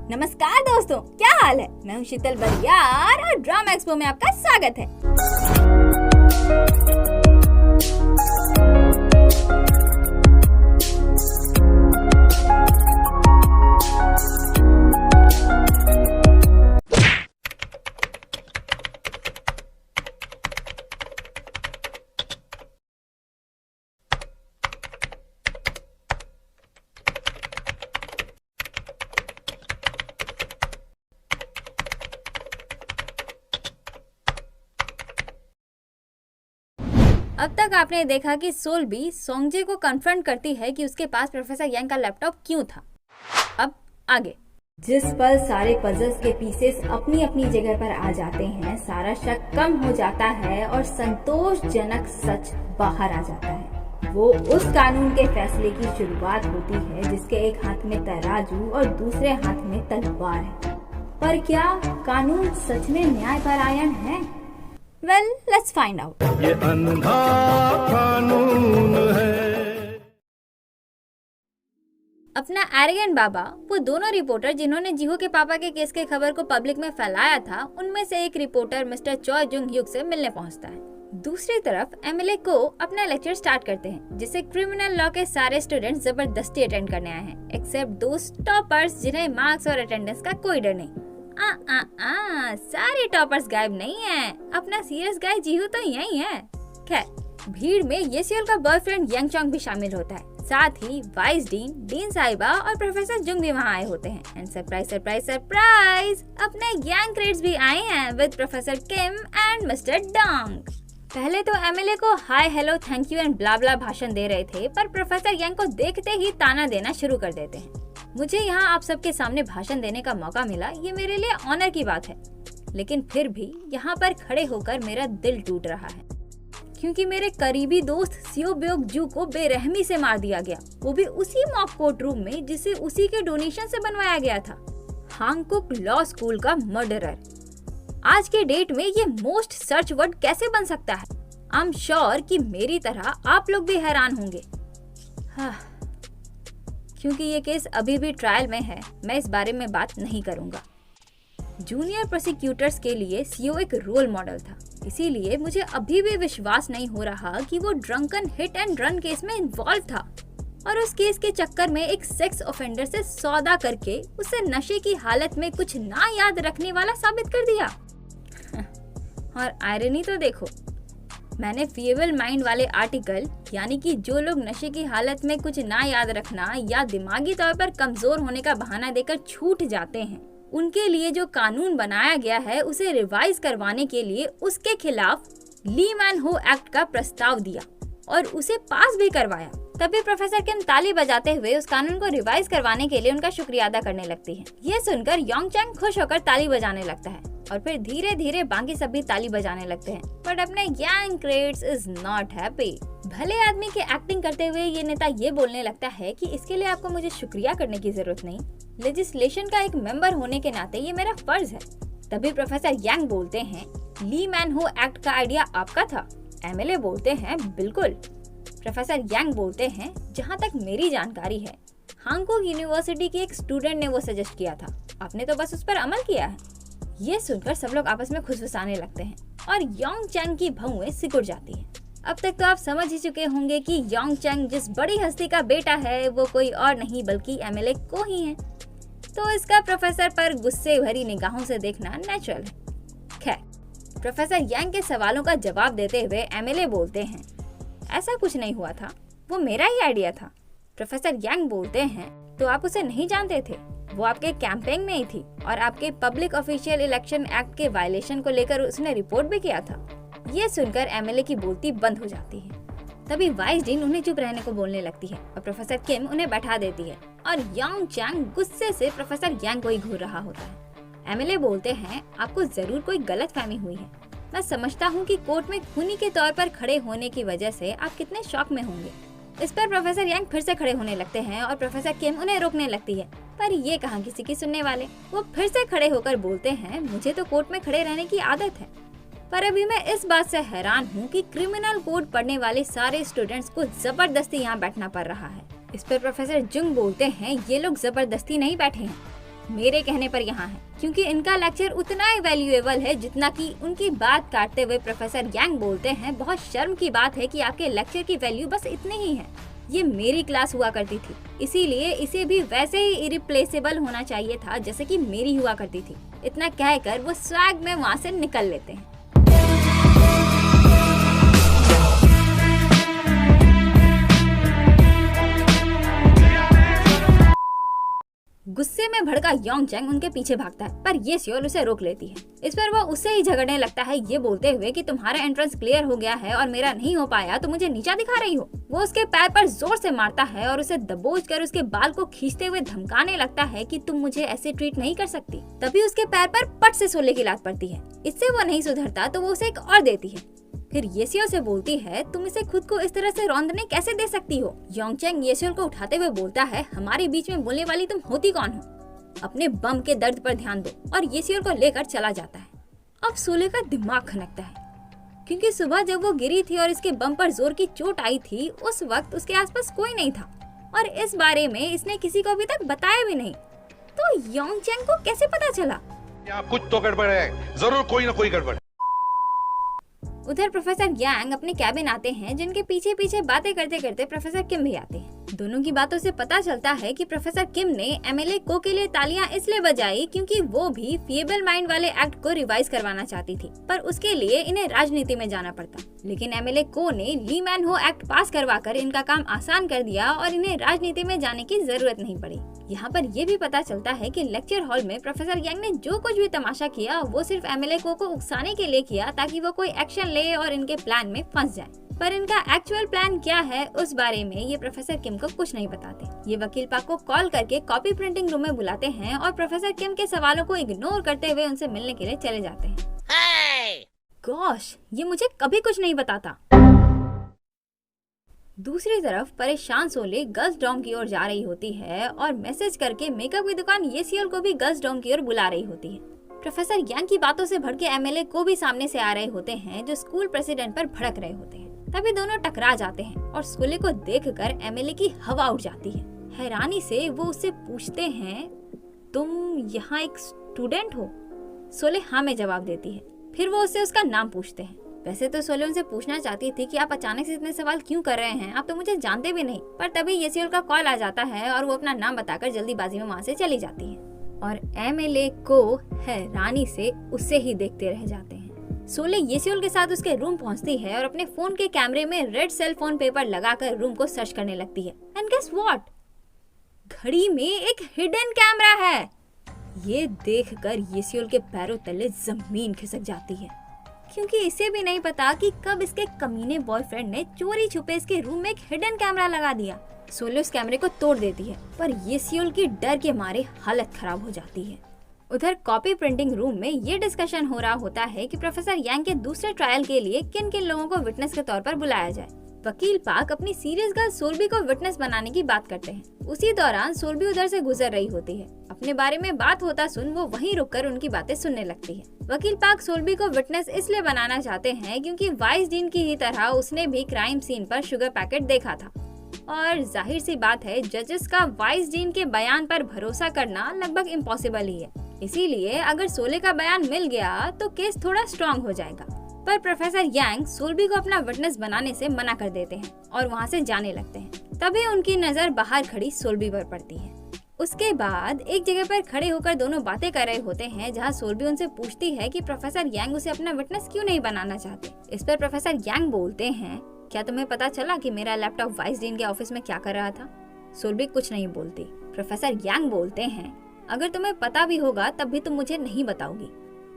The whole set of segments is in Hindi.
नमस्कार दोस्तों, क्या हाल है। मैं हूँ शीतल बरियार और ड्रामा एक्सपो में आपका स्वागत है। अब तक आपने देखा कि सोल्बी सोंगजे को कन्फ्रंट करती है कि उसके पास प्रोफेसर यांग का लैपटॉप क्यों था। अब आगे। जिस पल सारे पजल्स के पीसेस अपनी अपनी जगह पर आ जाते हैं, सारा शक कम हो जाता है और संतोषजनक सच बाहर आ जाता है। वो उस कानून के फैसले की शुरुआत होती है जिसके एक हाथ में तराजू और दूसरे हाथ में तलवार है। पर क्या कानून सच में न्यायपरायण है? Well, let's find out. ये अंधा कानून है। अपना एरोगेंट बाबा, वो दोनों रिपोर्टर जिन्होंने जीहो के पापा के केस के खबर को पब्लिक में फैलाया था, उनमें से एक रिपोर्टर मिस्टर चॉय जुंग ह्यूक से मिलने पहुंचता है। दूसरी तरफ एमएलए को अपना लेक्चर स्टार्ट करते हैं, जिसे क्रिमिनल लॉ के सारे स्टूडेंट्स जबरदस्ती अटेंड करने आए हैं, एक्सेप्ट दोस टॉपर्स जिन्हें मार्क्स और अटेंडेंस का कोई डर नहीं। सारे टॉपर्स गायब नहीं हैं। अपना सीरियस गाय जीहू तो यही है। खैर, भीड़ में येसियोल का बॉयफ्रेंड यांग चोंग भी शामिल होता है। साथ ही वाइस डीन, डीन साहिबा और प्रोफेसर जुंग भी वहाँ आए होते हैं। एंड सरप्राइज सरप्राइज सरप्राइज, अपने गैंग क्रेड्स भी आए हैं with professor Kim and mister Dong. पहले तो एमएलए को hi hello thank you and bla bla भाषण दे रहे थे, पर प्रोफेसर यांग को देखते ही ताना देना शुरू कर देते हैं। मुझे यहाँ आप सबके सामने भाषण देने का मौका मिला, ये मेरे लिए ऑनर की बात है। लेकिन फिर भी यहाँ पर खड़े होकर मेरा दिल टूट रहा है, क्योंकि मेरे करीबी दोस्त सियो ब्योक जू को बेरहमी से मार दिया गया, वो भी उसी मॉक कोर्ट रूम में जिसे उसी के डोनेशन से बनवाया गया था। हांगकुक लॉ स्कूल का मर्डरर। आज के डेट में ये मोस्ट सर्च वर्ड कैसे बन सकता है? आई एम श्योर कि मेरी तरह आप लोग भी हैरान होंगे। क्योंकि ये केस अभी भी ट्रायल में है, मैं इस बारे में बात नहीं करूंगा। जूनियर प्रोसिक्यूटर्स के लिए सीओ एक रोल मॉडल था, इसीलिए मुझे अभी भी विश्वास नहीं हो रहा कि वो drunken hit and run case में इन्वॉल्व था और उस केस के चक्कर में एक सेक्स ऑफेंडर से सौदा करके उसे नशे की हालत में कुछ ना याद रखने वाला साबित कर दिया। और आयरनी तो देखो, मैंने फीएबल माइंड वाले आर्टिकल, यानी कि जो लोग नशे की हालत में कुछ ना याद रखना या दिमागी तौर पर कमजोर होने का बहाना देकर छूट जाते हैं, उनके लिए जो कानून बनाया गया है उसे रिवाइज करवाने के लिए उसके खिलाफ ली मैन हो एक्ट का प्रस्ताव दिया और उसे पास भी करवाया। तभी प्रोफेसर किम ताली बजाते हुए उस कानून को रिवाइज करवाने के लिए उनका शुक्रिया अदा करने लगती है। ये सुनकर योंग चैंग खुश होकर ताली बजाने लगता है और फिर धीरे धीरे बाकी सब भी ताली बजाने लगते हैं। बट अपने यांग क्रेड्स इज नॉट हैप्पी। भले आदमी के एक्टिंग करते हुए ये नेता ये बोलने लगता है कि इसके लिए आपको मुझे शुक्रिया करने की जरूरत नहीं, लेजिस्लेशन का एक मेंबर होने के नाते ये मेरा फर्ज है। तभी प्रोफेसर यांग बोलते हैं, ली मैन हो एक्ट का आइडिया आपका था? एमएलए बोलते हैं, बिल्कुल। प्रोफेसर यांग बोलते हैं, जहाँ तक मेरी जानकारी है, हांगकांग यूनिवर्सिटी के एक स्टूडेंट ने वो सजेस्ट किया था, आपने तो बस उस पर अमल किया है। ये सुनकर सब लोग आपस में खुशफुसाने लगते हैं और योंग चैंग की भौएं सिकुड़ जाती हैं। अब तक तो आप समझ ही चुके होंगे कि योंग चैंग जिस बड़ी हस्ती का बेटा है वो कोई और नहीं बल्कि एमएलए को ही है, तो इसका प्रोफेसर पर गुस्से भरी निगाहों से देखना नेचुरल है। खैर, प्रोफेसर यांग के सवालों का जवाब देते हुए एमएलए बोलते हैं, ऐसा कुछ नहीं हुआ था, वो मेरा ही आइडिया था। प्रोफेसर यांग बोलते हैं, तो आप उसे नहीं जानते थे? वो आपके कैंपेन में ही थी और आपके पब्लिक ऑफिशियल इलेक्शन एक्ट के वायलेशन को लेकर उसने रिपोर्ट भी किया था। ये सुनकर एमएलए की बोलती बंद हो जाती है। तभी वाइस डीन उन्हें चुप रहने को बोलने लगती है और प्रोफेसर किम उन्हें बैठा देती है और योंग चैंग गुस्से से प्रोफेसर यांग को ही घूर रहा होता है। एमएलए बोलते हैं, आपको जरूर कोई गलतफहमी हुई है। मैं समझता हूँ कि कोर्ट में खूनी के तौर पर खड़े होने की वजह से आप कितने शॉक में होंगे। इस पर प्रोफेसर यांग फिर से खड़े होने लगते हैं और प्रोफेसर किम उन्हें रोकने लगती है, पर ये कहाँ किसी की सुनने वाले। वो फिर से खड़े होकर बोलते हैं, मुझे तो कोर्ट में खड़े रहने की आदत है, पर अभी मैं इस बात से हैरान हूँ कि क्रिमिनल कोड पढ़ने वाले सारे स्टूडेंट्स को जबरदस्ती यहाँ बैठना पड़ रहा है। इस पर प्रोफेसर जुंग बोलते हैं, ये लोग जबरदस्ती नहीं बैठे हैं, मेरे कहने पर यहाँ है, क्योंकि इनका लेक्चर उतना ही वैल्यूएबल है जितना कि उनकी बात काटते हुए प्रोफेसर यांग बोलते हैं, बहुत शर्म की बात है कि आपके लेक्चर की वैल्यू बस इतनी ही है। ये मेरी क्लास हुआ करती थी, इसीलिए इसे भी वैसे ही इरिप्लेसेबल होना चाहिए था जैसे कि मेरी हुआ करती थी। इतना कहकर वो स्वैग में वहाँ से निकल लेते हैं। गुस्से में भड़का योंगचैंग उनके पीछे भागता है, पर ये सियोल उसे रोक लेती है। इस पर वो उससे ही झगड़ने लगता है, ये बोलते हुए कि तुम्हारा एंट्रेंस क्लियर हो गया है और मेरा नहीं हो पाया तो मुझे नीचा दिखा रही हो। वो उसके पैर पर जोर से मारता है और उसे दबोच कर उसके बाल को खींचते हुए धमकाने लगता है कि तुम मुझे ऐसे ट्रीट नहीं कर सकती। तभी उसके पैर पर पट से सोले की लात पड़ती है। इससे वो नहीं सुधरता तो वो उसे एक और देती है। फिर येसियो से बोलती है, तुम इसे खुद को इस तरह से रौंदने कैसे दे सकती हो। योंगचैंग येसियो को उठाते हुए बोलता है, हमारे बीच में बोलने वाली तुम होती कौन हो? अपने बम के दर्द पर ध्यान दो, और येसियो को लेकर चला जाता है। अब सोले का दिमाग खनकता है, क्योंकि सुबह जब वो गिरी थी और इसके बम पर जोर की चोट आई थी, उस वक्त उसके आसपास कोई नहीं था और इस बारे में इसने किसी को अभी तक बताया भी नहीं। तो योंगचैंग को कैसे पता चला? यहाँ कुछ तो गड़बड़ है, जरूर कोई ना कोई गड़बड़। उधर प्रोफेसर यांग अपने कैबिन आते हैं, जिनके पीछे पीछे बातें करते करते प्रोफेसर किम भी आते हैं। दोनों की बातों से पता चलता है कि प्रोफेसर किम ने एमएलए को के लिए तालियां इसलिए बजाई क्योंकि वो भी फीएबल माइंड वाले एक्ट को रिवाइज करवाना चाहती थी, पर उसके लिए इन्हें राजनीति में जाना पड़ता। लेकिन एमएलए को ने ली मैन हो एक्ट पास करवाकर इनका काम आसान कर दिया और इन्हें राजनीति में जाने की जरूरत नहीं पड़ी। यहाँ पर यह भी पता चलता है कि लेक्चर हॉल में प्रोफेसर यांग ने जो कुछ भी तमाशा किया वो सिर्फ एमएलए को उकसाने के लिए किया, ताकि वो कोई एक्शन ले और इनके प्लान में फंस जाए। पर इनका एक्चुअल प्लान क्या है उस बारे में ये प्रोफेसर किम को कुछ नहीं बताते। ये वकील पाक को कॉल करके कॉपी प्रिंटिंग रूम में बुलाते हैं और प्रोफेसर किम के सवालों को इग्नोर करते हुए उनसे मिलने के लिए चले जाते हैं। गॉश, ये मुझे कभी कुछ नहीं बताता। दूसरी तरफ परेशान सोले गर्ल्स डॉम की ओर जा रही होती है और मैसेज करके मेकअप की दुकान येसियल को भी गर्ल्स डॉम की ओर बुला रही होती है। प्रोफेसर यांग की बातों से भड़के एमएलए को भी सामने से आ रहे होते हैं, जो स्कूल प्रेसिडेंट पर भड़क रहे होते हैं। तभी दोनों टकरा जाते हैं और सोले को देखकर एमएलए की हवा उड़ जाती है। हैरानी से वो उससे पूछते हैं, तुम यहाँ एक स्टूडेंट हो? सोले हाँ में जवाब देती है। फिर वो उससे उसका नाम पूछते हैं। वैसे तो सोले उनसे पूछना चाहती थी कि आप अचानक से इतने सवाल क्यों कर रहे हैं, आप तो मुझे जानते भी नहीं। पर तभी येसियल का कॉल आ जाता है और वो अपना नाम बताकर जल्दीबाजी में वहाँ से चली जाती है और एमएलए को हैरानी से उससे ही देखते रह जाते हैं। सोले येसियल के साथ उसके रूम पहुंचती है और अपने फोन के कैमरे में रेड सेल फोन पेपर लगाकर रूम को सर्च करने लगती है। And guess what? घड़ी में एक हिडन कैमरा है। ये देखकर येसियल के पैरों तले जमीन खिसक जाती है, क्योंकि इसे भी नहीं पता कि कब इसके कमीने बॉयफ्रेंड ने चोरी छुपे इसके रूम में एक हिडन कैमरा लगा दिया। सोले उस कैमरे को तोड़ देती है, पर येसियल की डर के मारे हालत खराब हो जाती है। उधर कॉपी प्रिंटिंग रूम में ये डिस्कशन हो रहा होता है कि प्रोफेसर यांग के दूसरे ट्रायल के लिए किन किन लोगों को विटनेस के तौर पर बुलाया जाए। वकील पाक अपनी सीरियस गर्ल सोल्बी को विटनेस बनाने की बात करते हैं। उसी दौरान सोल्बी उधर से गुजर रही होती है। अपने बारे में बात होता सुन वो वहीं रुककर उनकी बातें सुनने लगती है। वकील पाक सोल्बी को विटनेस इसलिए बनाना चाहते हैं क्योंकि वाइस डीन की ही तरह उसने भी क्राइम सीन पर शुगर पैकेट देखा था, और जाहिर सी बात है जजेस का वाइस डीन के बयान पर भरोसा करना लगभग इम्पॉसिबल ही है। इसीलिए अगर सोले का बयान मिल गया तो केस थोड़ा स्ट्रॉन्ग हो जाएगा। पर प्रोफेसर यांग सोल्बी को अपना विटनेस बनाने से मना कर देते हैं और वहाँ से जाने लगते हैं। तभी उनकी नजर बाहर खड़ी सोल्बी पर पड़ती है। उसके बाद एक जगह पर खड़े होकर दोनों बातें कर रहे होते हैं, जहाँ सोल्बी उनसे पूछती है कि प्रोफेसर यांग उसे अपना विटनेस क्यों नहीं बनाना चाहते। इस पर प्रोफेसर यांग बोलते हैं, क्या तुम्हें पता चला कि मेरा लैपटॉप वाइस डीन के ऑफिस में क्या कर रहा था? सोल्बी कुछ नहीं बोलती। प्रोफेसर यांग बोलते हैं, अगर तुम्हें पता भी होगा तब भी तुम मुझे नहीं बताओगी।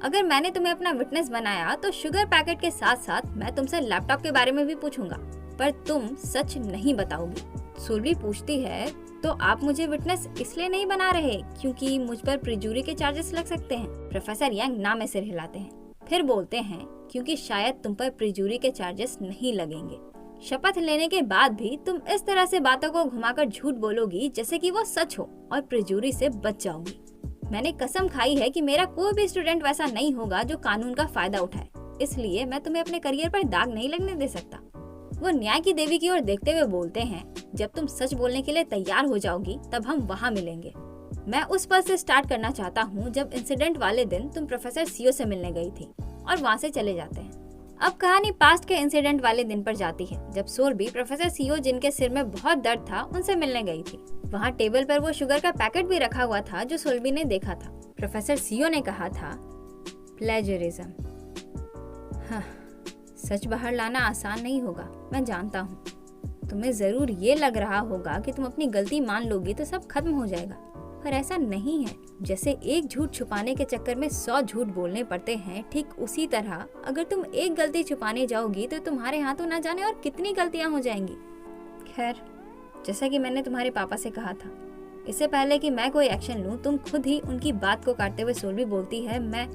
अगर मैंने तुम्हें अपना विटनेस बनाया तो शुगर पैकेट के साथ साथ मैं तुमसे लैपटॉप के बारे में भी पूछूंगा, पर तुम सच नहीं बताओगी। सोल्बी पूछती है, तो आप मुझे विटनेस इसलिए नहीं बना रहे क्योंकि मुझ पर प्रिजूरी के चार्जेस लग सकते हैं? प्रोफेसर यांग ना में सिर हिलाते हैं, फिर बोलते हैं, क्योंकि शायद तुम पर प्रिजूरी के चार्जेस नहीं लगेंगे। शपथ लेने के बाद भी तुम इस तरह से बातों को घुमाकर झूठ बोलोगी जैसे कि वो सच हो और प्रिजूरी से बच जाओगी। मैंने कसम खाई है कि मेरा कोई भी स्टूडेंट वैसा नहीं होगा जो कानून का फायदा उठाए, इसलिए मैं तुम्हें अपने करियर पर दाग नहीं लगने दे सकता। वो न्याय की देवी की ओर देखते हुए बोलते हैं, जब तुम सच बोलने के लिए तैयार हो जाओगी तब हम वहाँ मिलेंगे। मैं उस पल से स्टार्ट करना चाहता हूँ जब इंसिडेंट वाले दिन तुम प्रोफेसर सीओ से मिलने गई थी, और वहाँ से चले जाते हैं। अब कहानी पास्ट के इंसिडेंट वाले दिन पर जाती है जब सोल्बी प्रोफेसर सीओ जिनके सिर में बहुत दर्द था उनसे मिलने गई थी। वहाँ टेबल पर वो शुगर का पैकेट भी रखा हुआ था जो सोल्बी ने देखा था। प्रोफेसर सीओ ने कहा था, प्लेजरिज्म। हाँ, सच बाहर लाना आसान नहीं होगा, मैं जानता हूँ। तुम्हें जरूर ये लग रहा होगा कि तुम अपनी गलती मान लोगी तो सब खत्म हो जाएगा, पर ऐसा नहीं है। जैसे एक झूठ छुपाने के चक्कर में 100 झूठ बोलने पड़ते हैं, ठीक उसी तरह अगर तुम एक गलती छुपाने जाओगी तो तुम्हारे हाथों ना जाने और कितनी गलतियां हो जाएंगी। खैर, जैसा कि मैंने तुम्हारे पापा से कहा था, इससे पहले कि मैं कोई एक्शन लूं, तुम खुद ही उनकी बात को काटते हुए सोल्बी बोलती है, मैं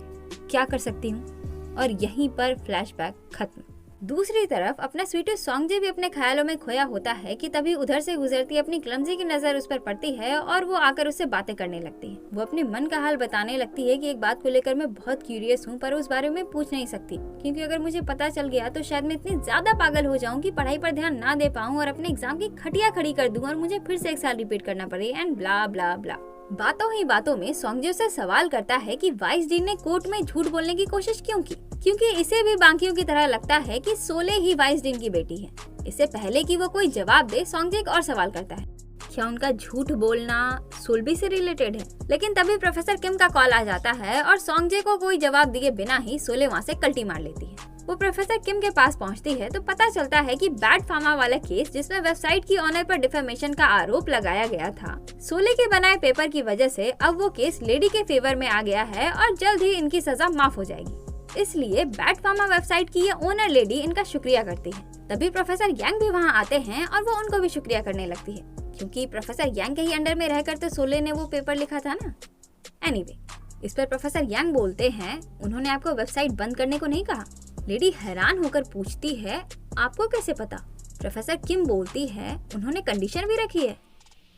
क्या कर सकती हूँ, और यहीं पर फ्लैशबैक खत्म। दूसरी तरफ अपना स्वीटर सॉन्गजे भी अपने ख्यालों में खोया होता है कि तभी उधर से गुजरती अपनी क्लमजी की नजर उस पर पड़ती है और वो आकर उससे बातें करने लगती है। वो अपने मन का हाल बताने लगती है कि एक बात को लेकर मैं बहुत क्यूरियस हूँ, पर उस बारे में पूछ नहीं सकती क्योंकि अगर मुझे पता चल गया तो शायद मैं इतनी ज्यादा पागल हो जाऊँ कि पढ़ाई पर ध्यान ना दे पाऊँ और अपने एग्जाम की खटिया खड़ी कर दूँ और मुझे फिर से 1 साल रिपीट करना पड़े एंड ब्ला ब्ला ब्ला। बातों ही बातों में सॉन्गजे से सवाल करता है कि वाइस डीन ने कोर्ट में झूठ बोलने की कोशिश क्यों की, क्योंकि इसे भी बाकियों की तरह लगता है कि सोले ही वाइस डीन की बेटी है। इससे पहले कि वो कोई जवाब दे, सॉन्गजे एक और सवाल करता है, क्या उनका झूठ बोलना सोल्बी से रिलेटेड है? लेकिन तभी प्रोफेसर किम का कॉल आ जाता है और सॉन्गजे को कोई जवाब दिए बिना ही सोले वहाँ से कल्टी मार लेती है। वो प्रोफेसर किम के पास पहुंचती है तो पता चलता है कि बैड फार्मा वाला केस जिसमें वेबसाइट की ऑनर पर डिफेमेशन का आरोप लगाया गया था, सोले के बनाए पेपर की वजह से अब वो केस लेडी के फेवर में आ गया है और जल्द ही इनकी सजा माफ हो जाएगी। इसलिए बैड फार्मा वेबसाइट की ये ओनर लेडी इनका शुक्रिया करती है। तभी प्रोफेसर यांग भी वहाँ आते हैं और वो उनको भी शुक्रिया करने लगती है, क्योंकि प्रोफेसर यांग के ही अंडर में रहकर तो सोले ने वो पेपर लिखा था ना। एनीवे, इस पर प्रोफेसर यांग बोलते हैं, उन्होंने आपको वेबसाइट बंद करने को नहीं कहा। लेडी हैरान होकर पूछती है, आपको कैसे पता? प्रोफेसर किम बोलती है, उन्होंने कंडीशन भी रखी है।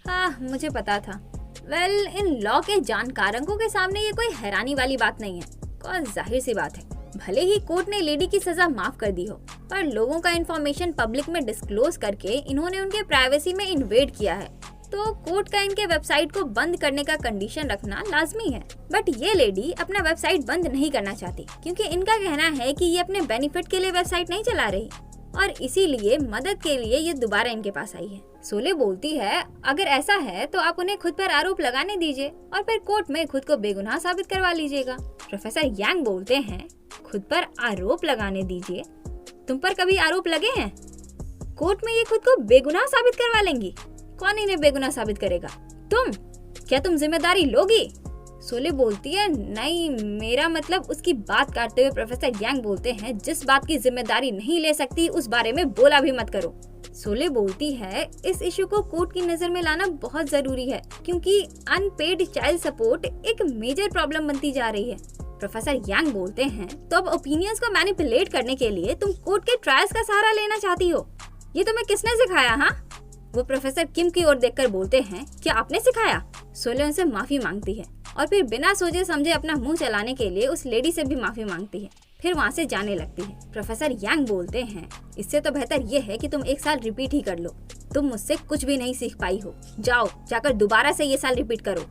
हाँ, मुझे पता था। वेल, इन लॉ के जानकारों के सामने ये कोई हैरानी वाली बात नहीं है, और जाहिर सी बात है, भले ही कोर्ट ने लेडी की सजा माफ कर दी हो, पर लोगों का इंफॉर्मेशन पब्लिक में डिस्क्लोज करके इन्होंने उनके प्राइवेसी में इन्वेड किया है, तो कोर्ट का इनके वेबसाइट को बंद करने का कंडीशन रखना लाजमी है। बट ये लेडी अपना वेबसाइट बंद नहीं करना चाहती, क्योंकि इनका कहना है कि ये अपने बेनिफिट के लिए वेबसाइट नहीं चला रही और इसीलिए मदद के लिए ये दोबारा इनके पास आई है। सोले बोलती है, अगर ऐसा है तो आप उन्हें खुद पर आरोप लगाने दीजिए और फिर कोर्ट में खुद को बेगुनाह साबित करवा लीजिएगा। प्रोफेसर यांग बोलते हैं, खुद पर आरोप लगाने दीजिए? तुम पर कभी आरोप लगे हैं? कोर्ट में ये खुद को बेगुनाह साबित करवा लेंगी? कौन इन्हें बेगुनाह साबित करेगा? तुम? क्या तुम जिम्मेदारी लोगी? सोले बोलती है, नहीं, मेरा मतलब। उसकी बात काटते हुए प्रोफेसर यांग बोलते हैं, जिस बात की जिम्मेदारी नहीं ले सकती उस बारे में बोला भी मत करो। सोले बोलती है, इस इशू को कोर्ट की नजर में लाना बहुत जरूरी है, क्योंकि अनपेड चाइल्ड सपोर्ट एक मेजर प्रॉब्लम बनती जा रही है। प्रोफेसर यांग बोलते हैं, तो अब ओपिनियंस को मैनिपुलेट करने के लिए तुम कोर्ट के ट्रायल्स का सहारा लेना चाहती हो? ये तुम्हें किसने सिखाया? हाँ, वो प्रोफेसर किम की ओर देखकर बोलते हैं, क्या आपने सिखाया? सोले उनसे माफी मांगती है और फिर बिना सोचे समझे अपना मुंह चलाने के लिए उस लेडी से भी माफी मांगती है, फिर वहाँ से जाने लगती है। प्रोफेसर यांग बोलते हैं, इससे तो बेहतर ये है कि तुम 1 साल रिपीट ही कर लो, तुम मुझसे कुछ भी नहीं सीख पाई हो, जाओ जाकर दोबारा से ये साल रिपीट करो।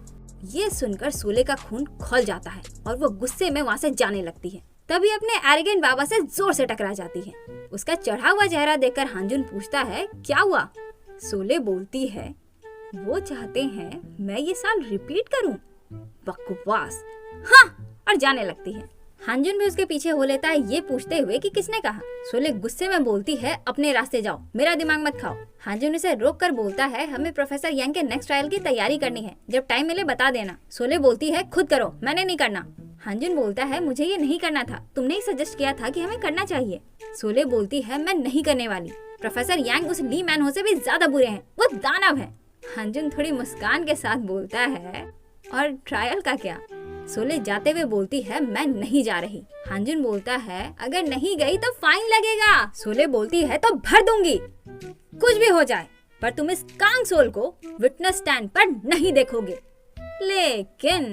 ये सुनकर सोले का खून खौल जाता है और वो गुस्से में वहाँ से जाने लगती है। तभी अपने एरोगेंट बाबा से जोर से टकरा जाती है। उसका चढ़ा हुआ चेहरा देखकर हांजुन पूछता है, क्या हुआ? सोले बोलती है, वो चाहते हैं मैं ये साल रिपीट करूं। बकवास, हाँ, और जाने लगती है। हांजुन भी उसके पीछे हो लेता है, ये पूछते हुए कि किसने कहा। सोले गुस्से में बोलती है, अपने रास्ते जाओ, मेरा दिमाग मत खाओ। हांजुन उसे रोक कर बोलता है, हमें प्रोफेसर यांग के नेक्स्ट ट्रायल की तैयारी करनी है, जब टाइम मिले बता देना। सोले बोलती है, खुद करो, मैंने नहीं करना। हांजुन बोलता है, मुझे ये नहीं करना था, तुमने ही सजेस्ट किया था कि हमें करना चाहिए। सोले बोलती है, मैं नहीं करने वाली। प्रोफेसर यांग उस ली मैन हो से भी ज्यादा बुरे हैं, वो दानव है। हांजुन थोड़ी मुस्कान के साथ बोलता है, और ट्रायल का क्या? सोले जाते हुए बोलती है, मैं नहीं जा रही। हांजुन बोलता है, अगर नहीं गई तो फाइन लगेगा। सोले बोलती है, तो भर दूंगी, कुछ भी हो जाए, पर तुम इस कांग सोल को विटनेस स्टैंड पर नहीं देखोगे। लेकिन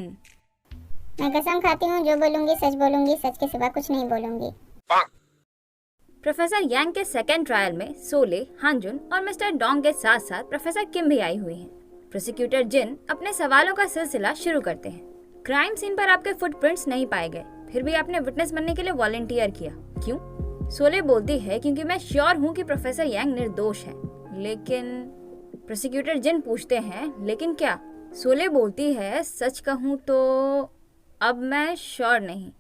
मैं कसम खाती हूँ, जो बोलूंगी सच बोलूंगी, सच के सिवा कुछ नहीं बोलूंगी। प्रोफेसर यांग के सेकेंड ट्रायल में सोले, हांजुन और मिस्टर डोंग के साथ साथ प्रोफेसर किम भी आई हुई हैं। प्रोसिक्यूटर जिन अपने सवालों का सिलसिला शुरू करते हैं। क्राइम सीन पर आपके फुटप्रिंट्स नहीं पाए गए, फिर भी आपने विटनेस बनने के लिए वॉलंटियर किया, क्यों? सोले बोलती है क्योंकि मैं श्योर हूँ कि प्रोफेसर यांग निर्दोष है। लेकिन प्रोसिक्यूटर जिन पूछते हैं लेकिन क्या? सोले बोलती है सच कहूँ तो अब मैं श्योर नहीं।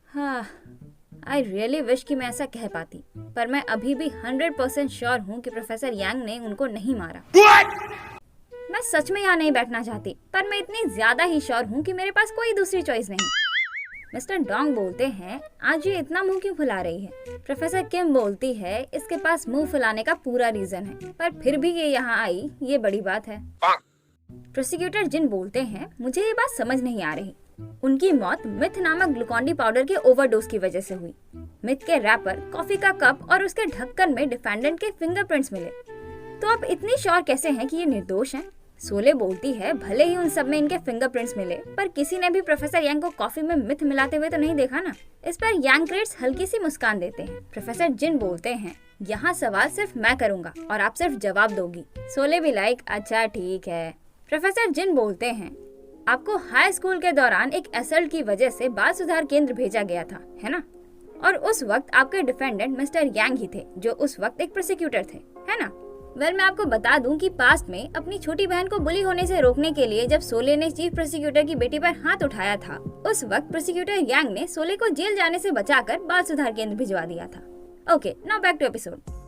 हाँ, आई रियली विश कि मैं ऐसा कह पाती, पर मैं अभी भी 100% श्योर हूँ कि प्रोफेसर यांग ने उनको नहीं मारा। मैं सच में यहाँ नहीं बैठना चाहती, पर मैं इतनी ज्यादा ही श्योर हूँ कि मेरे पास कोई दूसरी चॉइस नहीं। मिस्टर डोंग बोलते हैं आज ये इतना मुंह क्यों फुला रही है? प्रोफेसर किम बोलती है इसके पास मुंह फुलाने का पूरा रीजन है, पर फिर भी ये यहाँ आई, ये बड़ी बात है। प्रोसिक्यूटर जिन बोलते हैं मुझे ये बात समझ नहीं आ रही। उनकी मौत मिथ नामक ग्लूकोन-डी पाउडर के ओवरडोज की वजह से हुई। मिथ के रैपर, कॉफी का कप और उसके ढक्कन में डिफेंडेंट के फिंगरप्रिंट्स मिले। तो आप इतनी श्योर कैसे हैं कि ये निर्दोष हैं? सोले बोलती है भले ही उन सब में इनके फिंगरप्रिंट्स मिले, पर किसी ने भी प्रोफेसर यांग को कॉफी में मिथ मिलाते हुए तो नहीं देखा ना। इस पर यांग क्रेट्स हल्की सी मुस्कान देते हैं। प्रोफेसर जिन बोलते हैं यहाँ सवाल सिर्फ मैं करूंगा और आप सिर्फ जवाब दोगी। सोले भी लाइक अच्छा ठीक है। प्रोफेसर जिन बोलते हैं आपको हाई स्कूल के दौरान एक असल्ट की वजह से बाल सुधार केंद्र भेजा गया था, है ना? और उस वक्त आपके डिफेंडेंट मिस्टर यांग ही थे, जो उस वक्त एक प्रोसिक्यूटर थे, है ना? वेल, मैं आपको बता दूं कि पास्ट में अपनी छोटी बहन को बुली होने से रोकने के लिए जब सोले ने चीफ प्रोसिक्यूटर की बेटी पर हाथ उठाया था, उस वक्त प्रोसिक्यूटर यांग ने सोले को जेल जाने से बचाकर बाल सुधार केंद्र भिजवा दिया था। Okay, now back to episode.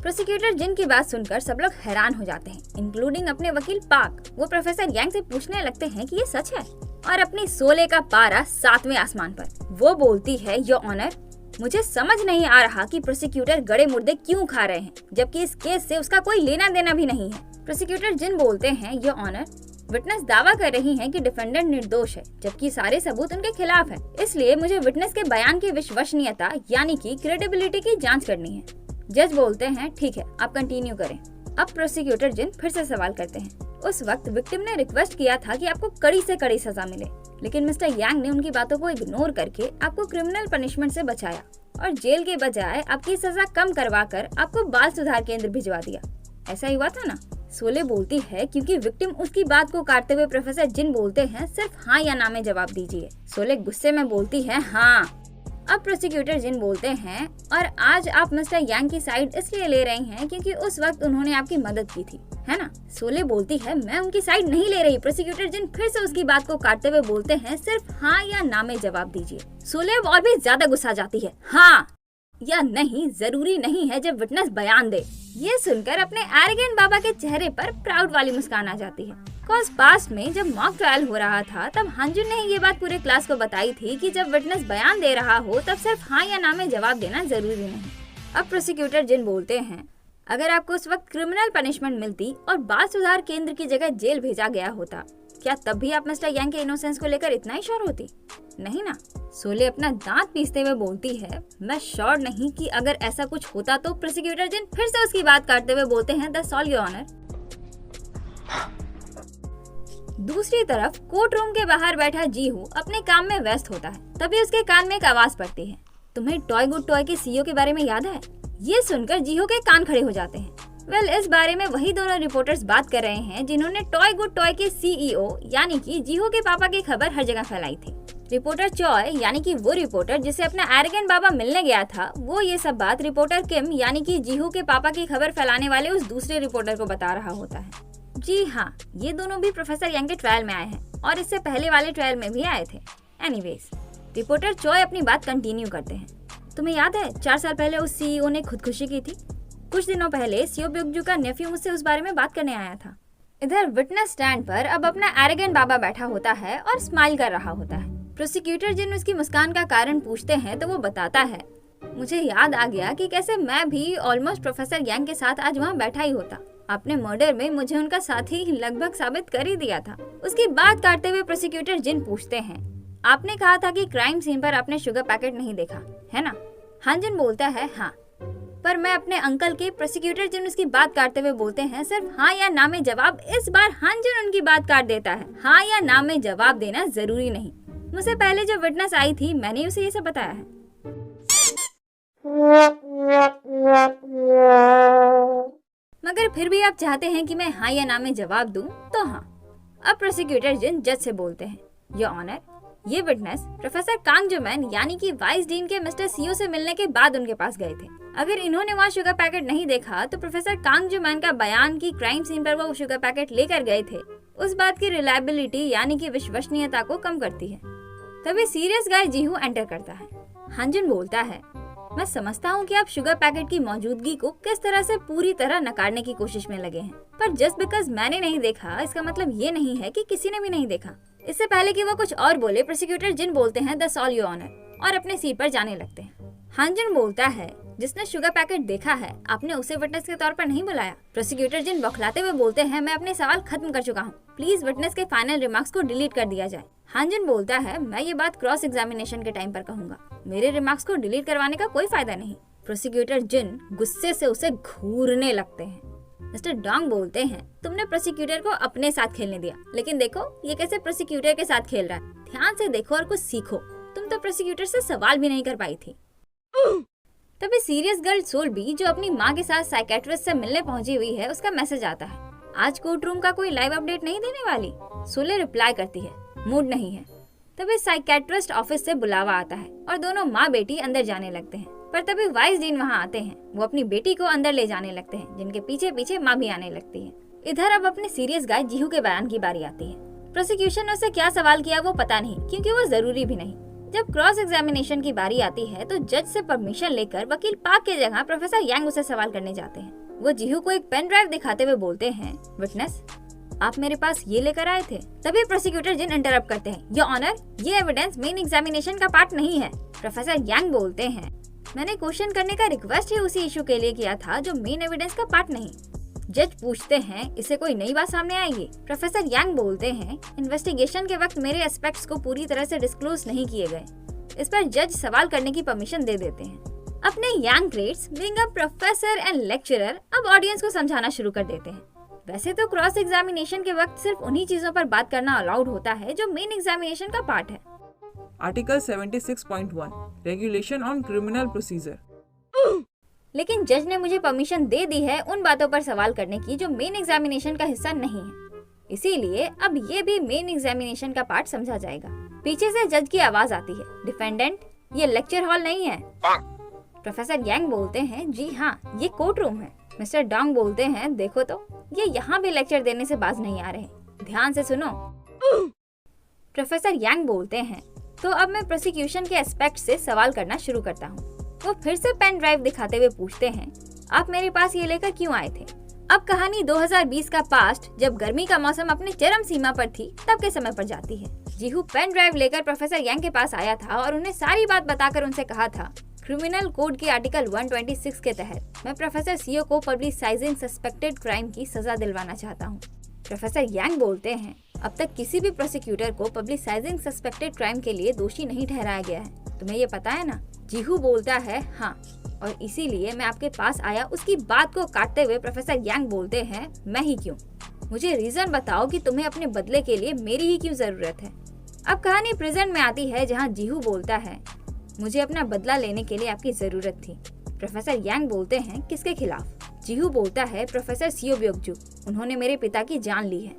Prosecutor जिन की बात सुनकर सब लोग हैरान हो जाते हैं, इंक्लूडिंग अपने वकील पाक। वो प्रोफेसर यांग से पूछने लगते हैं कि ये सच है, और अपनी सोले का पारा 7वें आसमान पर। वो बोलती है योर ऑनर, मुझे समझ नहीं आ रहा कि प्रोसिक्यूटर गड़े मुर्दे क्यों खा रहे हैं, जबकि इस केस से उसका कोई लेना देना भी नहीं है। प्रोसिक्यूटर जिन बोलते हैं योर ऑनर, विटनेस दावा कर रही हैं कि डिफेंडेंट निर्दोष है, जबकि सारे सबूत उनके खिलाफ है। इसलिए मुझे विटनेस के बयान की विश्वसनीयता यानी कि क्रेडिबिलिटी की जांच करनी है। जज बोलते हैं ठीक है, आप कंटिन्यू करें। अब प्रोसिक्यूटर जिन फिर से सवाल करते हैं। उस वक्त विक्टिम ने रिक्वेस्ट किया था कि आपको कड़ी से कड़ी सजा मिले, लेकिन मिस्टर यांग ने उनकी बातों को इग्नोर करके आपको क्रिमिनल पनिशमेंट से बचाया और जेल के बजाय आपकी सजा कम करवाकर आपको बाल सुधार केंद्र भिजवा दिया। ऐसा ही हुआ था ना? सोले बोलती है क्योंकि विक्टिम उसकी बात को काटते हुए प्रोफेसर जिन बोलते हैं सिर्फ हाँ या ना में जवाब दीजिए। सोले गुस्से में बोलती है हाँ। अब प्रोसिक्यूटर जिन बोलते हैं और आज आप मिस्टर यांग की साइड इसलिए ले रही हैं क्योंकि उस वक्त उन्होंने आपकी मदद की थी, है ना? सोले बोलती है मैं उनकी साइड नहीं ले रही। प्रोसिक्यूटर जिन फिर से उसकी बात को काटते हुए बोलते हैं सिर्फ हाँ या ना में जवाब दीजिए। सोले और भी ज्यादा गुस्सा जाती है, हाँ या नहीं जरूरी नहीं है जब विटनेस बयान दे। ये सुनकर अपने एरोगेंट बाबा के चेहरे पर प्राउड वाली मुस्कान आ जाती है। कॉज पास्ट में जब मॉक ट्रायल हो रहा था तब हांजुन ने ये बात पूरे क्लास को बताई थी कि जब विटनेस बयान दे रहा हो तब सिर्फ हाँ या ना में जवाब देना जरूरी नहीं। अब प्रोसिक्यूटर जिन बोलते हैं अगर आपको उस वक्त क्रिमिनल पनिशमेंट मिलती और बाल सुधार केंद्र की जगह जेल भेजा गया होता, क्या तब भी आप मिस्टर यांग के इनोसेंस को लेकर इतना ही श्योर होती? नहीं ना। सोले अपना दांत पीसते हुए बोलती है मैं श्योर नहीं कि अगर ऐसा कुछ होता तो। प्रोसिक्यूटर जिन फिर से उसकी बात काटते हुए बोलते हैं दैट्स ऑल योर ऑनर। दूसरी तरफ कोर्ट रूम के बाहर बैठा जीहू अपने काम में व्यस्त होता है। तभी उसके कान में एक आवाज पड़ती है, तुम्हें टॉय गुड टॉय के सीईओ के बारे में याद है? ये सुनकर जीहू के कान खड़े हो जाते हैं। वेल, इस बारे में वही दोनों रिपोर्टर्स बात कर रहे हैं जिन्होंने टॉय गुड टॉय के सीईओ यानी कि जीहू के पापा की खबर हर जगह फैलाई थी। रिपोर्टर चॉय यानी कि वो रिपोर्टर जिसे अपना एरोगेंट बाबा मिलने गया था, वो ये सब बात रिपोर्टर किम यानी कि जीहू के पापा की खबर फैलाने वाले उस दूसरे रिपोर्टर को बता रहा होता है। जी हाँ, ये दोनों भी प्रोफेसर यांग के ट्रायल में आए हैं और इससे पहले वाले ट्रायल में भी आए थे। एनीवेज, रिपोर्टर चॉय अपनी बात कंटिन्यू करते हैं। तुम्हें याद है 4 साल पहले उस सीईओ ने खुदकुशी की थी? कुछ दिनों पहले सीओ ब्युकजू का नेफ्यू मुझसे उस बारे में बात करने आया था। इधर विटनेस स्टैंड पर अब अपना एरोगेंट बाबा बैठा होता है और स्माइल कर रहा होता है। प्रोसिक्यूटर जिन उसकी मुस्कान का कारण पूछते हैं तो वो बताता है मुझे याद आ गया कि कैसे मैं भी ऑलमोस्ट प्रोफेसर यांग के साथ आज वहाँ बैठा ही होता। आपने मर्डर में मुझे उनका साथी लगभग साबित कर ही दिया था। उसकी बात काटते हुए प्रोसिक्यूटर जिन पूछते हैं आपने कहा था कि क्राइम सीन पर आपने शुगर पैकेट नहीं देखा, है ना? हांजुन बोलता है हाँ, पर मैं अपने अंकल के। प्रोसिक्यूटर जिन उसकी बात काटते हुए बोलते हैं सिर्फ हाँ या ना में जवाब। इस बार हांजुन उनकी बात काट देता है, हाँ या ना में जवाब देना जरूरी नहीं। मुझसे पहले जो विटनेस आई थी मैंने उसे ये सब बताया है। मगर फिर भी आप चाहते हैं कि मैं हाँ या ना में जवाब दूं, तो हाँ। अब प्रोसिक्यूटर जिन जज से बोलते हैं, योर ऑनर, ये विटनेस प्रोफेसर कांगजुमैन यानी कि वाइस डीन के मिस्टर सीओ से मिलने के बाद उनके पास गए थे। अगर इन्होंने वहाँ शुगर पैकेट नहीं देखा तो प्रोफेसर कांगजुमैन का बयान कि क्राइम सीन पर वो शुगर पैकेट लेकर गए थे उस बात की रिलायबिलिटी यानी कि विश्वसनीयता को कम करती है। तभी सीरियस गाय जीहू एंटर करता है। हांजुन बोलता है, मैं समझता हूँ कि आप शुगर पैकेट की मौजूदगी को किस तरह से पूरी तरह नकारने की कोशिश में लगे हैं, पर जस्ट बिकॉज मैंने नहीं देखा इसका मतलब ये नहीं है कि किसी ने भी नहीं देखा। इससे पहले कि वो कुछ और बोले, प्रोसिक्यूटर जिन बोलते हैं दैट्स ऑल योर ऑनर और अपने सीट पर जाने लगते हैं। हांजुन बोलता है, जिसने शुगर पैकेट देखा है आपने उसे विटनेस के तौर पर नहीं बुलाया। प्रोसिक्यूटर जिन बौखलाते हुए बोलते हैं, मैं अपने सवाल खत्म कर चुका हूँ, प्लीज विटनेस के फाइनल रिमार्क्स को डिलीट कर दिया जाए। हांजुन बोलता है, मैं ये बात क्रॉस एग्जामिनेशन के टाइम पर कहूंगा, मेरे रिमार्क्स को डिलीट करवाने का कोई फायदा नहीं। प्रोसिक्यूटर जिन गुस्से से उसे घूरने लगते हैं। मिस्टर डोंग बोलते हैं, तुमने प्रोसिक्यूटर को अपने साथ खेलने दिया, लेकिन देखो ये कैसे प्रोसिक्यूटर के साथ खेल रहा है। ध्यान से देखो और कुछ सीखो, तुम तो प्रोसिक्यूटर से सवाल भी नहीं कर पाई थी। तभी सीरियस गर्ल सोल्बी जो अपनी माँ के साथ साइकेट्रिस्ट से मिलने पहुंची हुई है, उसका मैसेज आता है, आज कोर्ट रूम का कोई लाइव अपडेट नहीं देने वाली। सोले रिप्लाई करती है, मूड नहीं है। तभी साइकेट्रिस्ट ऑफिस से बुलावा आता है और दोनों माँ बेटी अंदर जाने लगते हैं, पर तभी वाइस डीन वहाँ आते हैं। वो अपनी बेटी को अंदर ले जाने लगते हैं, जिनके पीछे पीछे माँ भी आने लगती है। इधर अब अपने सीरियस गाय जीहू के बयान की बारी आती है। प्रोसिक्यूशन ने उसे क्या सवाल किया वो पता नहीं, क्योंकि वो जरूरी भी नहीं। जब क्रॉस एग्जामिनेशन की बारी आती है तो जज से परमिशन लेकर वकील पाक के जगह प्रोफेसर यांग उसे सवाल करने जाते हैं। वो जीहू को एक पेन ड्राइव दिखाते हुए बोलते हैं, विटनेस आप मेरे पास ये लेकर आए थे। तभी प्रोसिक्यूटर जिन इंटरप्ट करते हैं, योर ऑनर, ये एविडेंस मेन एग्जामिनेशन का पार्ट नहीं है। प्रोफेसर यांग बोलते हैं, मैंने क्वेश्चन करने का रिक्वेस्ट ही उसी इशू के लिए किया था जो मेन एविडेंस का पार्ट नहीं। जज पूछते हैं, इससे कोई नई बात सामने आएगी। प्रोफेसर यांग बोलते हैं, इन्वेस्टिगेशन के वक्त मेरे एस्पेक्ट्स को पूरी तरह से डिस्क्लोज नहीं किए गए। इस पर जज सवाल करने की परमिशन दे देते हैं। अपने young grades being a professor and lecturer अब ऑडियंस को समझाना शुरू कर देते हैं। वैसे तो क्रॉस एग्जामिनेशन के वक्त सिर्फ उन्हीं चीजों पर बात करना अलाउड होता है जो मेन एग्जामिनेशन का पार्ट है। Article 76.1 regulation on criminal procedure. लेकिन जज ने मुझे परमिशन दे दी है उन बातों पर सवाल करने की जो मेन एग्जामिनेशन का हिस्सा नहीं है, इसीलिए अब ये भी मेन एग्जामिनेशन का पार्ट समझा जाएगा। पीछे से जज की आवाज आती है, डिफेंडेंट ये लेक्चर हॉल नहीं है। प्रोफेसर यांग बोलते हैं, जी हाँ ये कोर्ट रूम है। मिस्टर डोंग बोलते हैं, देखो तो ये यहाँ भी लेक्चर देने से बाज नहीं आ रहे, ध्यान से सुनो। प्रोफेसर यांग बोलते हैं, तो अब मैं प्रोसिक्यूशन के एस्पेक्ट से सवाल करना शुरू करता हूँ। वो फिर से पेन ड्राइव दिखाते हुए पूछते हैं, आप मेरे पास ये लेकर क्यों आए थे? अब कहानी 2020 का पास्ट जब गर्मी का मौसम अपने चरम सीमा पर थी तब के समय पर जाती है। जीहू पेन ड्राइव लेकर प्रोफेसर यांग के पास आया था और उन्हें सारी बात बताकर उनसे कहा था, क्रिमिनल कोड के आर्टिकल 126 के तहत मैं प्रोफेसर सीओ को पब्लिसाइजिंग सस्पेक्टेड क्राइम की सजा दिलवाना चाहता हूँ। प्रोफेसर यांग बोलते हैं, अब तक किसी भी प्रोसिक्यूटर को पब्लिसाइजिंग सस्पेक्टेड क्राइम के लिए दोषी नहीं ठहराया गया है, तुम्हें ये पता है ना? जीहू बोलता है, हाँ, और इसीलिए मैं आपके पास आया। उसकी बात को काटते हुए प्रोफेसर यांग बोलते हैं, मैं ही क्यों? मुझे रीजन बताओ कि तुम्हें अपने बदले के लिए मेरी ही क्यों जरूरत है। अब कहानी प्रेजेंट में आती है जहाँ जीहू बोलता है, मुझे अपना बदला लेने के लिए आपकी जरूरत थी। प्रोफेसर यांग बोलते हैं, किसके खिलाफ? जीहू बोलता है, प्रोफेसर सीओ ब्योकजू, उन्होंने मेरे पिता की जान ली है।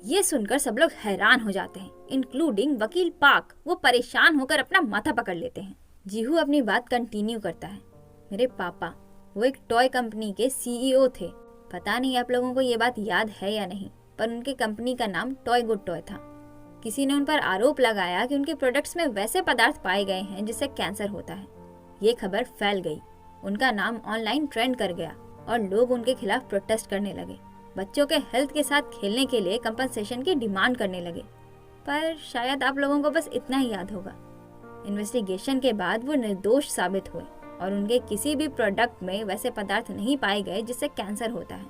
ये सुनकर सब लोग हैरान हो जाते हैं, इंक्लूडिंग वकील पाक। वो परेशान होकर अपना माथा पकड़ लेते हैं। जीहू अपनी बात कंटिन्यू करता है, मेरे पापा वो एक टॉय कंपनी के सीईओ थे। पता नहीं आप लोगों को ये बात याद है या नहीं, पर उनके कंपनी का नाम टॉय गुड टॉय था। किसी ने उन पर आरोप लगाया कि उनके प्रोडक्ट्स में वैसे पदार्थ पाए गए हैं जिससे कैंसर होता है। ये खबर फैल गई, उनका नाम ऑनलाइन ट्रेंड कर गया और लोग उनके खिलाफ प्रोटेस्ट करने लगे। बच्चों के हेल्थ के साथ खेलने के लिए कंपनसेशन की डिमांड करने लगे। पर शायद आप लोगों को बस इतना ही याद होगा, इन्वेस्टिगेशन के बाद वो निर्दोष साबित हुए और उनके किसी भी प्रोडक्ट में वैसे पदार्थ नहीं पाए गए जिससे कैंसर होता है।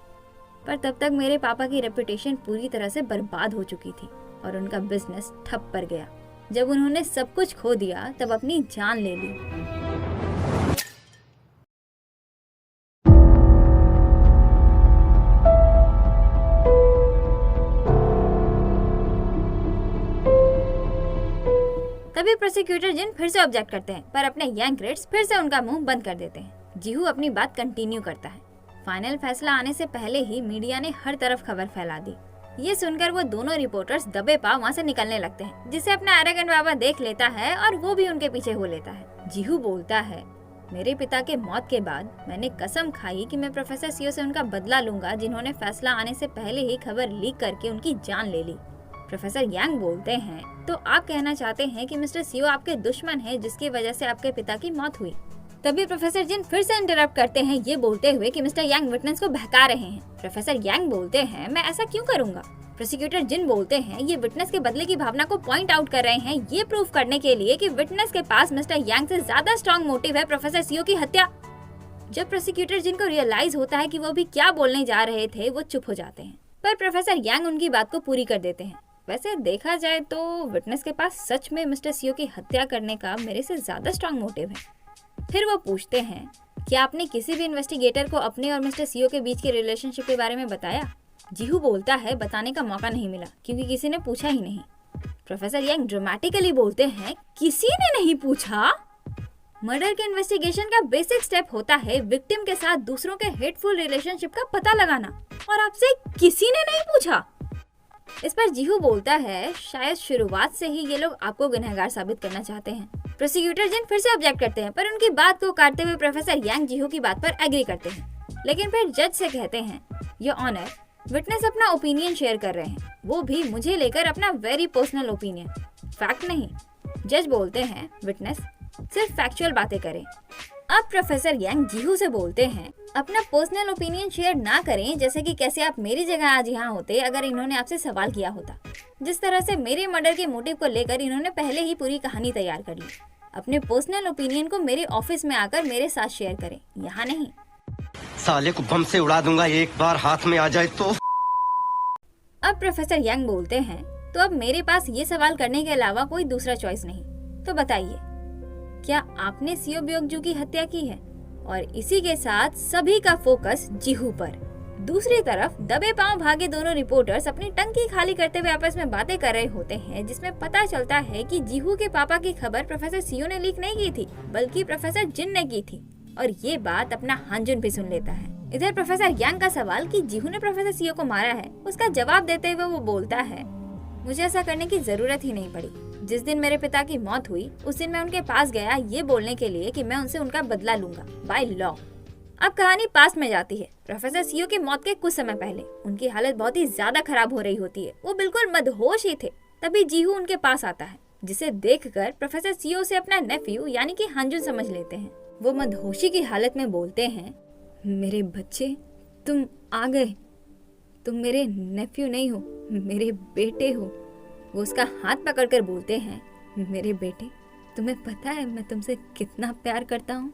पर तब तक मेरे पापा की रेपुटेशन पूरी तरह से बर्बाद हो चुकी थी और उनका बिजनेस ठप पड़ गया। जब उन्होंने सब कुछ खो दिया तब अपनी जान ले ली। तभी प्रोसिक्यूटर जिन फिर से ऑब्जेक्ट करते हैं, पर अपने यांग क्रेडिट्स फिर से उनका मुंह बंद कर देते हैं। जीहू अपनी बात कंटिन्यू करता है। फाइनल फैसला आने से पहले ही मीडिया ने हर तरफ खबर फैला दी। ये सुनकर वो दोनों रिपोर्टर्स दबे पांव वहाँ से निकलने लगते हैं, जिसे अपना एरोगेंट बाबा देख लेता है और वो भी उनके पीछे हो लेता है। जीहू बोलता है, मेरे पिता के मौत के बाद मैंने कसम खाई कि मैं प्रोफेसर सीओ से उनका बदला लूंगा, जिन्होंने फैसला आने से पहले ही खबर लीक करके उनकी जान ले ली। प्रोफेसर यांग बोलते हैं, तो आप कहना चाहते हैं कि मिस्टर सीओ आपके दुश्मन है, जिसकी वजह से आपके पिता की मौत हुई। तभी प्रोफेसर जिन फिर से इंटरप्ट करते हैं, ये बोलते हुए कि मिस्टर यांग विटनेस को बहका रहे हैं। प्रोफेसर यांग बोलते हैं, मैं ऐसा क्यों करूंगा। प्रोसिक्यूटर जिन बोलते हैं, ये विटनेस के बदले की भावना को पॉइंट आउट कर रहे हैं, ये प्रूव करने के लिए कि विटनेस के पास मिस्टर यांग से ज्यादा स्ट्रॉन्ग मोटिव है प्रोफेसर सीओ की हत्या। जब प्रोसिक्यूटर जिन को रियलाइज होता है कि वो भी क्या बोलने जा रहे थे, वो चुप हो जाते हैं, पर प्रोफेसर यांग उनकी बात को पूरी कर देते हैं। वैसे देखा जाए तो विटनेस के पास सच में मिस्टर सीओ की हत्या करने का मेरे से ज्यादा स्ट्रॉन्ग मोटिव है। फिर वो पूछते हैं, क्या आपने किसी भी इन्वेस्टिगेटर को अपने और मिस्टर सीओ के बीच के रिलेशनशिप के बारे में बताया। जीहू बोलता है, बताने का मौका नहीं मिला क्योंकि किसी ने पूछा ही नहीं। प्रोफेसर यांग ड्रामेटिकली बोलते हैं, किसी ने नहीं पूछा। मर्डर के इन्वेस्टिगेशन का बेसिक स्टेप होता है विक्टिम के साथ दूसरों के हेटफुल रिलेशनशिप का पता लगाना, और आपसे किसी ने नहीं पूछा। इस पर जीहू बोलता है, शायद शुरुआत से ही ये लोग आपको गुनहगार साबित करना चाहते हैं। प्रोसिक्यूटर जिन फिर से ऑब्जेक्ट करते हैं, पर उनकी बात को काटते हुए प्रोफेसर यांग जीहू की बात पर एग्री करते हैं, लेकिन फिर जज से कहते हैं, योर ऑनर, विटनेस अपना ओपिनियन शेयर कर रहे हैं, वो भी मुझे लेकर अपना वेरी पर्सनल ओपिनियन, फैक्ट नहीं। जज बोलते हैं, विटनेस सिर्फ फैक्चुअल बातें करें। अब प्रोफेसर यांग जीहू से बोलते हैं, अपना पर्सनल ओपिनियन शेयर ना करें, जैसे कि कैसे आप मेरी जगह आज यहाँ होते अगर इन्होंने आपसे सवाल किया होता। जिस तरह से मेरे मर्डर के मोटिव को लेकर इन्होंने पहले ही पूरी कहानी तैयार कर ली। अपने पर्सनल ओपिनियन को मेरे ऑफिस में आकर मेरे साथ शेयर करें, यहाँ नहीं। साले को बम से उड़ा दूंगा, एक बार हाथ में आ जाए तो। अब प्रोफेसर यांग बोलते हैं, तो अब मेरे पास ये सवाल करने के अलावा कोई दूसरा चॉइस नहीं, तो बताइए, क्या आपने सीओ ब्योंगजू की हत्या की है। और इसी के साथ सभी का फोकस जीहू पर। दूसरी तरफ दबे पांव भागे दोनों रिपोर्टर्स अपनी टंकी खाली करते हुए आपस में बातें कर रहे होते हैं, जिसमें पता चलता है कि जीहू के पापा की खबर प्रोफेसर सीओ ने लीक नहीं की थी, बल्कि प्रोफेसर जिन ने की थी, और ये बात अपना हांजुन भी सुन लेता है। इधर प्रोफेसर यांग का सवाल कि जीहू ने प्रोफेसर सीओ को मारा है, उसका जवाब देते हुए वो बोलता है, मुझे ऐसा करने की जरूरत ही नहीं पड़ी। जिस दिन मेरे पिता की मौत हुई, उस दिन मैं उनके पास गया ये बोलने के लिए कि मैं उनसे उनका बदला लूंगा बाय लॉ। अब कहानी पास में जाती है। प्रोफेसर सीओ की मौत के कुछ समय पहले उनकी हालत बहुत ही ज्यादा खराब हो रही होती है, वो बिल्कुल मदहोश ही थे। तभी जीहू उनके पास आता है, जिसे देखकर प्रोफेसर सीओ से अपना नेफ्यू यानी कि हांजुन समझ लेते हैं। वो मदहोशी की हालत में बोलते हैं, मेरे बच्चे, तुम आ गए। तुम मेरे नेफ्यू नहीं हो, मेरे बेटे हो। वो उसका हाथ पकड़कर बोलते हैं, मेरे बेटे, तुम्हें पता है मैं तुमसे कितना प्यार करता हूँ।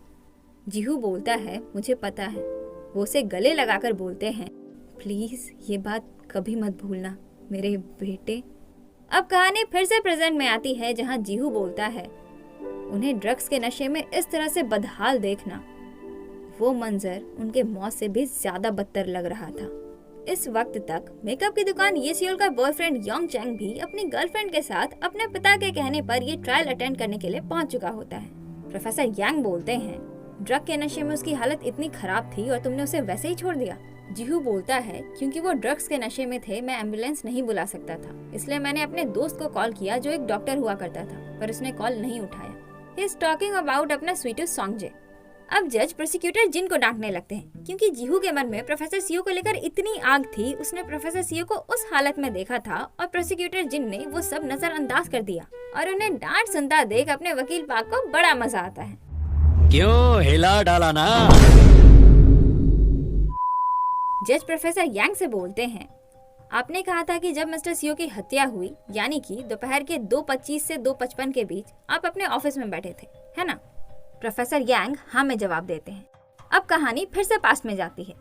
जीहू बोलता है, मुझे पता है। वो उसे गले लगाकर बोलते हैं, प्लीज ये बात कभी मत भूलना मेरे बेटे। अब कहानी फिर से प्रेजेंट में आती है, जहाँ जीहू बोलता है, उन्हें ड्रग्स के नशे में इस तरह से बदहाल देखना, वो मंजर उनके मौत से भी ज्यादा बदतर लग रहा था। इस वक्त तक मेकअप की दुकान ये सियोल का बॉयफ्रेंड योंग चैंग भी अपनी गर्लफ्रेंड के साथ अपने पिता के कहने पर ये ट्रायल अटेंड करने के लिए पहुंच चुका होता है। प्रोफेसर यांग बोलते हैं, ड्रग के नशे में उसकी हालत इतनी खराब थी और तुमने उसे वैसे ही छोड़ दिया। जीहू बोलता है, क्योंकि वो ड्रग्स के नशे में थे, मैं एम्बुलेंस नहीं बुला सकता था, इसलिए मैंने अपने दोस्त को कॉल किया जो एक डॉक्टर हुआ करता था, पर उसने कॉल नहीं उठाया। ही इज टॉकिंग अबाउट अपना स्वीटू सॉन्गजे। अब जज प्रोसिक्यूटर जिन को डांटने लगते हैं, क्योंकि जीहू के मन में प्रोफेसर सीओ को लेकर इतनी आग थी, उसने प्रोफेसर सीओ को उस हालत में देखा था और प्रोसिक्यूटर जिन ने वो सब नजरअंदाज कर दिया और उन्हें डांट सुनता देख अपने वकील पाक को बड़ा मजा आता है। क्यों हिला डाला ना। जज प्रोफेसर यांग से बोलते हैं, आपने कहा था कि जब मिस्टर सीओ की हत्या हुई, यानी कि दोपहर के 2:25 से 2:55 के बीच आप अपने ऑफिस में बैठे थे, है ना। प्रोफेसर यांग हाँ में जवाब देते हैं। अब कहानी फिर से पास में जाती है।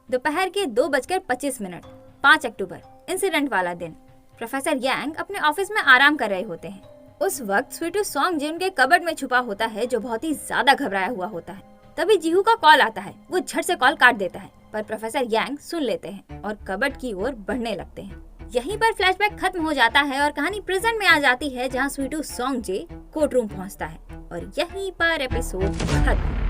दोपहर के 2:25, 5 अक्टूबर, इंसिडेंट वाला दिन। प्रोफेसर यांग अपने ऑफिस में आराम कर रहे होते हैं। उस वक्त स्वीटू सॉन्ग जिन के कबर्ड में छुपा होता है, जो बहुत ही ज्यादा घबराया हुआ होता है। तभी जीहू का कॉल आता है, वो झट से कॉल काट देता है, पर प्रोफेसर यांग सुन लेते हैं और कबर्ड की ओर बढ़ने लगते हैं। यहीं पर फ्लैशबैक खत्म हो जाता है और कहानी प्रेजेंट में आ जाती है, जहां स्वीटू सॉन्ग जे कोर्ट रूम पहुंचता है और यहीं पर एपिसोड खत्म।